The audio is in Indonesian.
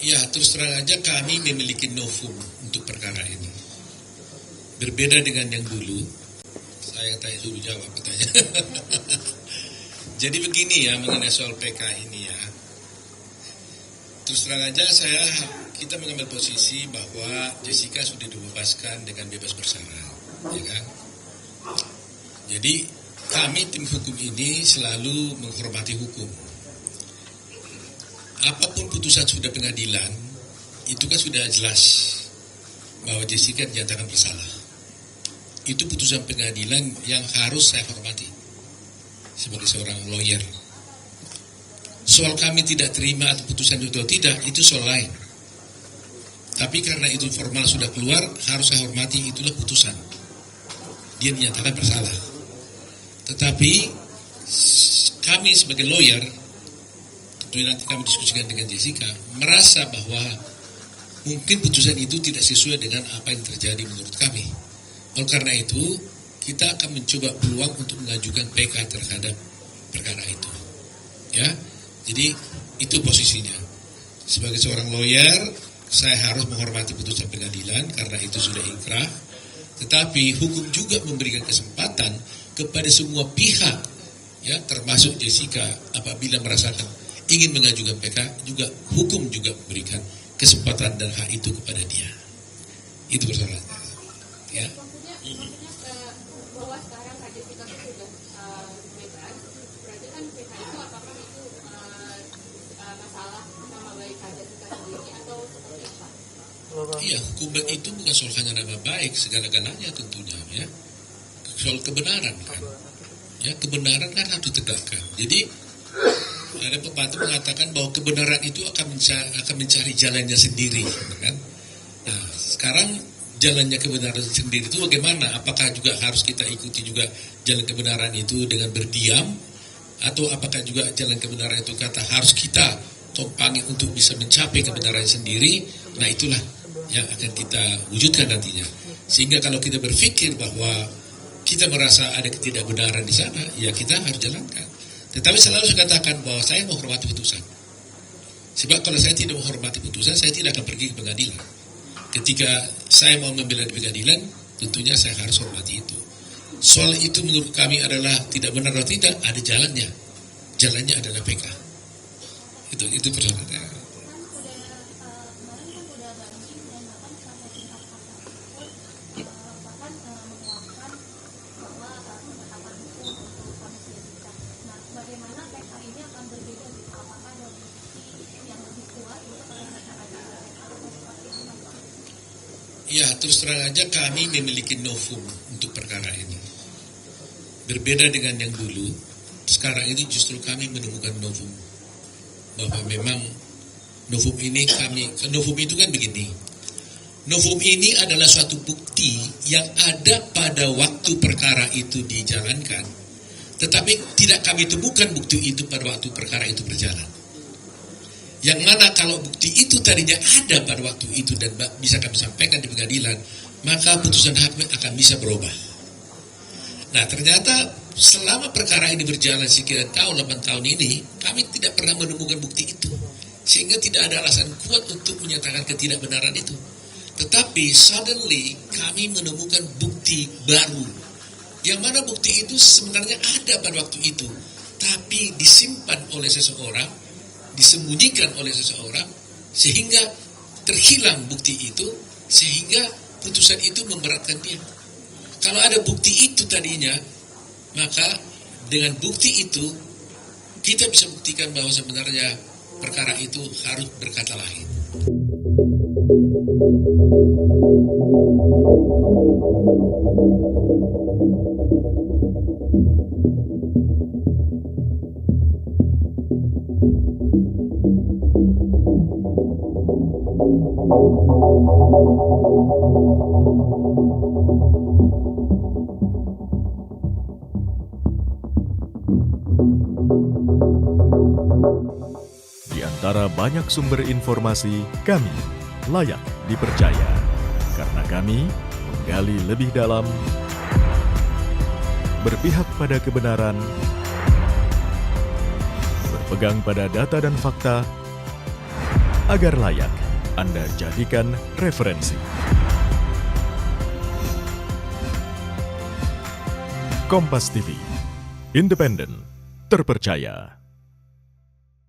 Ya, terus terang aja kami memiliki novum untuk perkara ini. Berbeda dengan yang dulu. Saya tanya dulu jawab katanya. Jadi begini ya mengenai soal PK ini ya. Terus terang aja kita mengambil posisi bahwa Jessica sudah dibebaskan dengan bebas bersyarat, ya kan? Jadi kami tim hukum ini selalu menghormati hukum. Apapun putusan sudah pengadilan, itu kan sudah jelas bahwa Jessica dinyatakan bersalah. Itu putusan pengadilan yang harus saya hormati sebagai seorang lawyer. Soal kami tidak terima atau putusan itu atau tidak, itu soal lain. Tapi karena itu formal sudah keluar, harus saya hormati, itulah putusan. Dia dinyatakan bersalah. Tetapi kami sebagai lawyer, tentunya nanti kami diskusikan dengan Jessica, merasa bahwa mungkin putusan itu tidak sesuai dengan apa yang terjadi menurut kami. Oleh karena itu, kita akan mencoba peluang untuk mengajukan PK terhadap perkara itu. Ya, jadi itu posisinya. Sebagai seorang lawyer, saya harus menghormati putusan pengadilan karena itu sudah inkrah. Tetapi hukum juga memberikan kesempatan kepada semua pihak, ya termasuk Jessica, apabila merasakan ingin mengajukan PK, juga hukum juga memberikan kesempatan dan hak itu kepada dia. Itu persoalannya. Ya. Maksudnya bahwa sekarang Kak Jessica itu sudah bebas, berarti kan PK itu apakah itu masalah nama baik Kak Jessica sendiri atau seperti apa? Iya, hukum itu bukan soal hanya nama baik, segala-galanya tentunya, ya. Soal kebenaran kan. Ya, kebenaran kan harus ditegakkan. Jadi ada pepatah mengatakan bahwa kebenaran itu akan mencari jalannya sendiri, kan? Nah, sekarang jalannya kebenaran sendiri itu bagaimana? Apakah juga harus kita ikuti juga jalan kebenaran itu dengan berdiam? Atau apakah juga jalan kebenaran itu kata harus kita tumpangi untuk bisa mencapai kebenaran sendiri? Nah, itulah yang akan kita wujudkan nantinya. Sehingga kalau kita berpikir bahwa kita merasa ada ketidakbenaran di sana, ya kita harus jalankan. Tetapi selalu saya katakan bahwa saya menghormati putusan. Sebab kalau saya tidak menghormati putusan, saya tidak akan pergi ke pengadilan. Ketika saya mau membela di pengadilan, tentunya saya harus hormati itu. Soal itu menurut kami adalah tidak benar atau tidak, ada jalannya. Jalannya adalah PK. Itu persoalannya. Ya, terus terang aja kami memiliki novum untuk perkara ini. Berbeda dengan yang dulu, sekarang ini justru kami menemukan novum. Bahwa memang novum itu kan begini. Novum ini adalah suatu bukti yang ada pada waktu perkara itu dijalankan. Tetapi tidak kami temukan bukti itu pada waktu perkara itu berjalan. Yang mana kalau bukti itu tadinya ada pada waktu itu dan bisa kami sampaikan di pengadilan, maka putusan hakim akan bisa berubah. Nah, ternyata selama perkara ini berjalan sekian tahun, 8 tahun ini, kami tidak pernah menemukan bukti itu. Sehingga tidak ada alasan kuat untuk menyatakan ketidakbenaran itu. Tetapi suddenly kami menemukan bukti baru. Yang mana bukti itu sebenarnya ada pada waktu itu, tapi disimpan oleh seseorang, disembunyikan oleh seseorang, sehingga terhilang bukti itu, sehingga putusan itu memberatkan dia. Kalau ada bukti itu tadinya, maka dengan bukti itu kita bisa buktikan bahwa sebenarnya perkara itu harus berkata lain. Di antara banyak sumber informasi, kami layak dipercaya karena kami menggali lebih dalam, berpihak pada kebenaran, berpegang pada data dan fakta, Agar layak, Anda jadikan referensi. Kompas TV, independen, terpercaya.